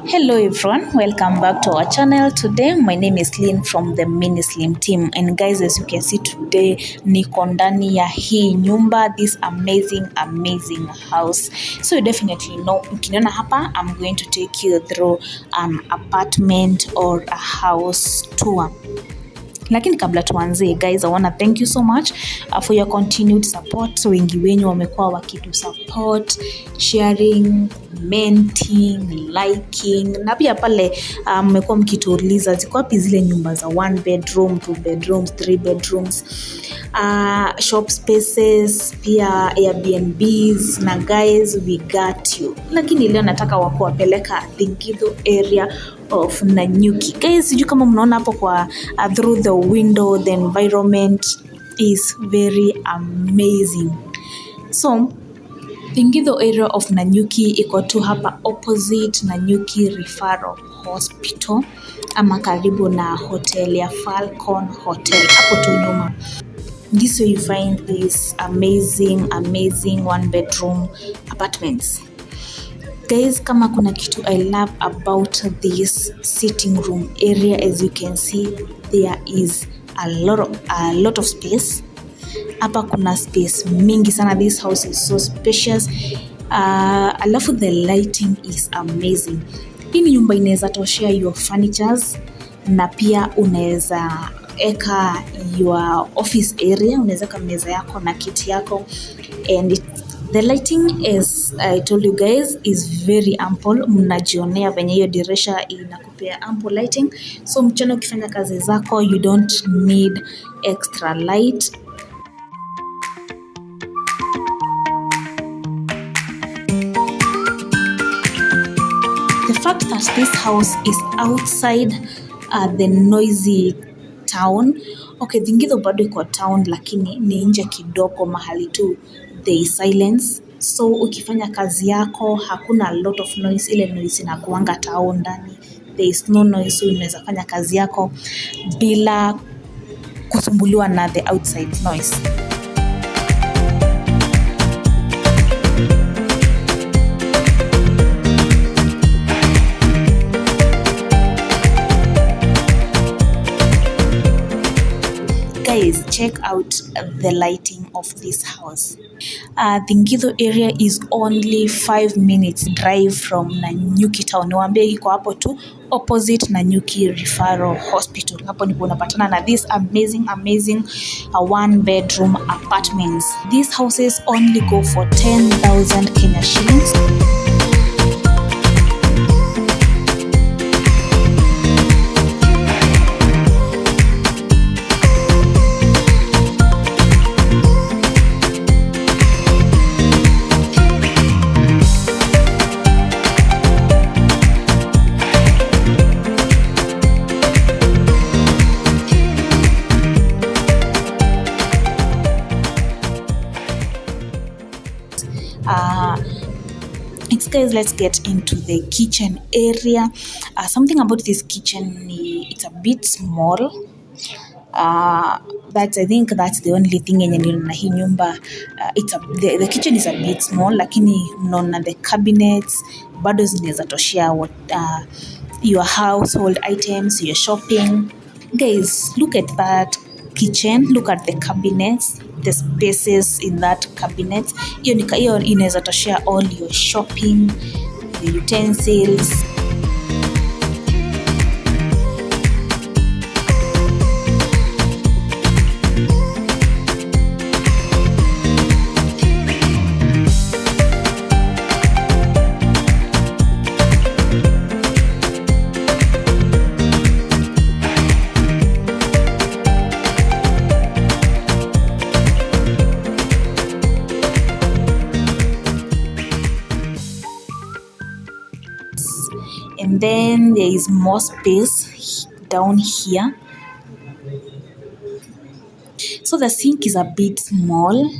Hello everyone, welcome back to our channel. Today my name is Lynn from the Mini Slim team, and guys, as you can see today niko ndani ya hii nyumba, this amazing house. So you definitely know, ukiniona hapa I'm going to take you through an apartment or a house tour. Lakini kabla tuanze guys, I wanna thank you so much for your continued support. Wengi wenyu wamekuwa wakitu support, sharing, commenting, liking, na pia pale mmekuwa mkituuliza ziko wapi zile nyumba za 1 bedroom, 2 bedrooms, 3 bedrooms, shop spaces, pia Airbnbs. Na guys, we got you. Lakini leo nataka wakuwapeleka Thingithu area of Nanyuki. Guys, sijui kama mnaona hapo kwa through the window, the environment is very amazing. So Thingithu area of Nanyuki iko tu hapa opposite Nanyuki Referral Hospital, ama karibu na hotel ya Falcon Hotel hapo tu nyuma. This way you find these amazing 1 bedroom apartments. Guys, kama kuna kitu I love about this sitting room area, as you can see there is a lot of space. Hapa kuna space mingi sana. This house is so spacious. Alafu the lighting is amazing. Hii nyumba inaweza toshea your furnitures, na pia unaweza eka your office area, unaweza kama meza yako na kiti yako, and the lighting, as I told you guys, is very ample. Mnajionea venye hiyo dirisha inakupea ample lighting, so mchana ukifanya kazi zako you don't need extra light. The fact that this house is outside the noisy town. Okay, Thingithu bado iko town, lakini ni nje kidogo, mahali tu there is silence. So ukifanya kazi yako hakuna a lot of noise. Ile noise inakuanga town ndani, there is no noise, so unaweza fanya kazi yako bila kusumbuliwa na the outside noise. Guys, check out the lighting of this house. Thingithu area is only 5 minutes drive from Nanyuki town. Niwaambie iko hapo tu opposite Nanyuki Referral Hospital. Hapo ndipo unapatana na this amazing 1 bedroom apartments. These houses only go for 10,000 Kenya shillings. Guys, let's get into the kitchen area. Something about this kitchen, it's a bit small, but I think that's the only thing yenye niliona hii nyumba. The kitchen is a bit small, lakini mnaona the cabinets bado zinaweza toshea your household items, your shopping. Guys, look at that kitchen, look at the cabinets, the spaces in that cabinet. Hiyo inaweza toshea all your shopping, the utensils. And then there is more space down here. So the sink is a bit small,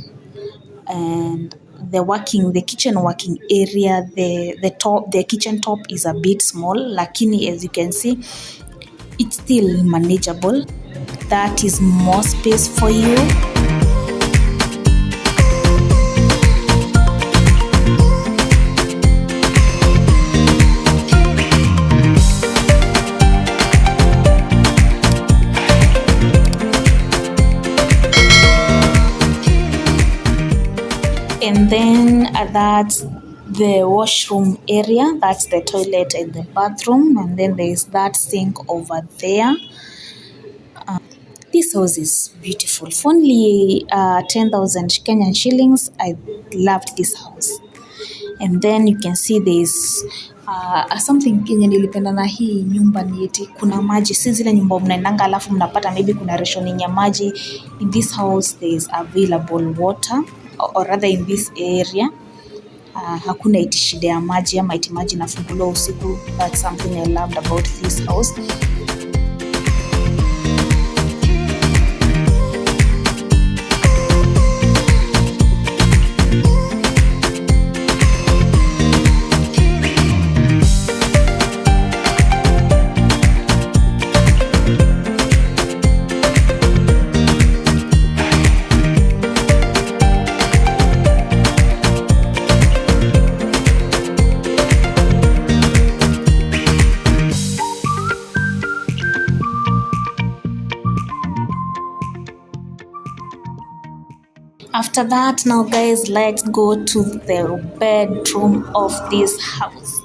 and the kitchen working area, the kitchen top is a bit small, lakini as you can see it's still manageable. That is more space for you. and then that's the washroom area, that's the toilet and the bathroom, and then there is that sink over there. This house is beautiful. For only 10,000 Kenyan shillings, I loved this house. And then you can see there's something kenye nilipenda na hii nyumba ni eti kuna maji, si zile nyumba mnaendanga alafu mnapata maybe kuna rationing ya maji. In this house there is available water, or rather in this area hakuna iti shida ya maji ama iti maji nafunguliwa usiku. That's something I loved about this house. After that, now guys, let's go to the bedroom of this house.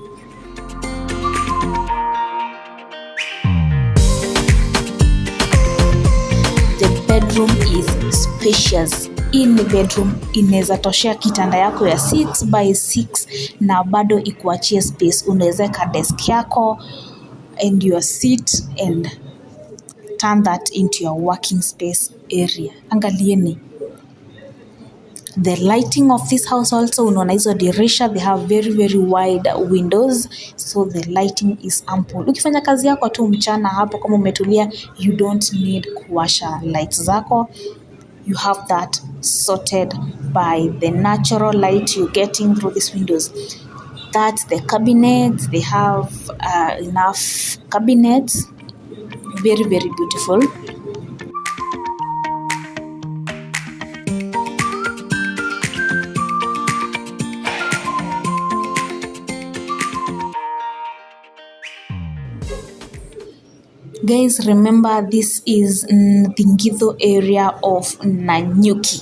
The bedroom is spacious. Hii ni bedroom inaweza toshea kitanda yako ya 6 by 6 na bado ikuachie space. Unaweza weka desk yako and your seat and turn that into your working space area. Angalieni. The lighting of this house also, unaona hizo dirisha, they have very very wide windows, so the lighting is ample. Ukifanya kazi yako tu mchana hapo kama umetulia, you don't need kuwasha lights zako. You have that sorted by the natural light you're getting through these windows. That's the cabinets. They have enough cabinets. Very very beautiful. Guys, remember this is the Ngitho area of Nanyuki.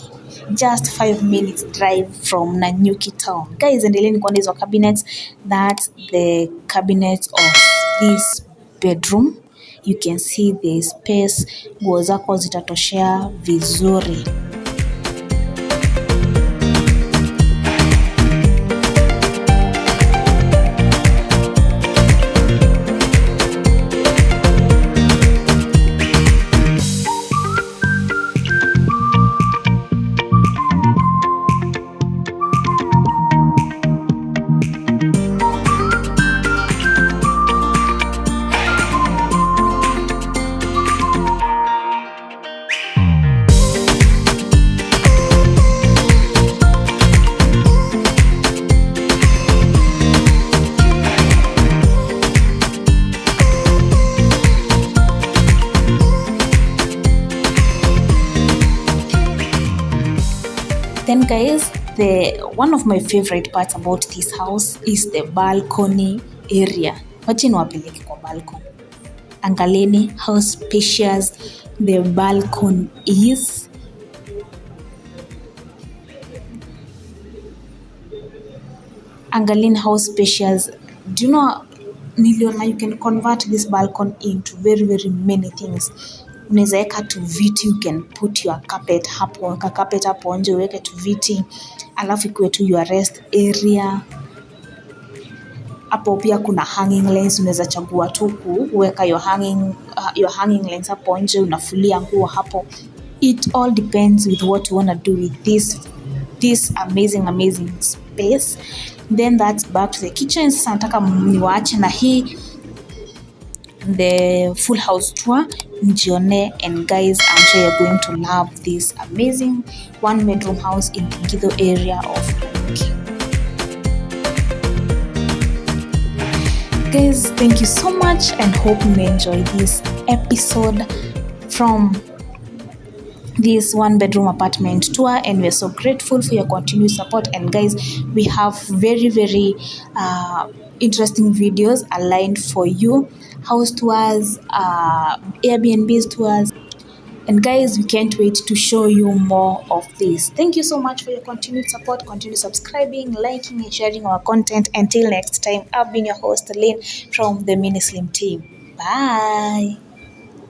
Just 5 minutes drive from Nanyuki town. Guys, endeleeni kuona hizo cabinets. That's the cabinet of this bedroom. You can see the space. Nguo zako zitatoshea vizuri. Then guys, one of my favorite parts about this house is the balcony area. Wacha niwapeleke kwa balcony. Angalieni how spacious the balcony is. Angalieni how spacious. Do you know, niliona you can convert this balcony into very very many things. Unaweza weka tu viti, you can put your carpet hapo, weka carpet hapo nje, uweke tu viti, alafu ikuwe tu your rest area. Hapo pia kuna hanging lines, unaweza chagua tu kuweka your hanging lines hapo nje, unafulia nguo hapo. It all depends with what you want to do with this amazing space. Then that's back to the kitchen. Sasa nataka niwaache na hii the full house tour mjione, and guys, I'm sure you're going to love this amazing 1-bedroom house in the Ngitho area of Nanyuki. Guys, thank you so much and hope you enjoy this episode from this 1-bedroom apartment tour, and we're so grateful for your continued support. And guys, we have very very interesting videos aligned for you: house tours, Airbnb tours, And guys, we can't wait to show you more of this. Thank you so much for your continued support. Continue subscribing, liking, and sharing our content. Until next time, I've been your host, Lynn from the Mini Slim team. Bye.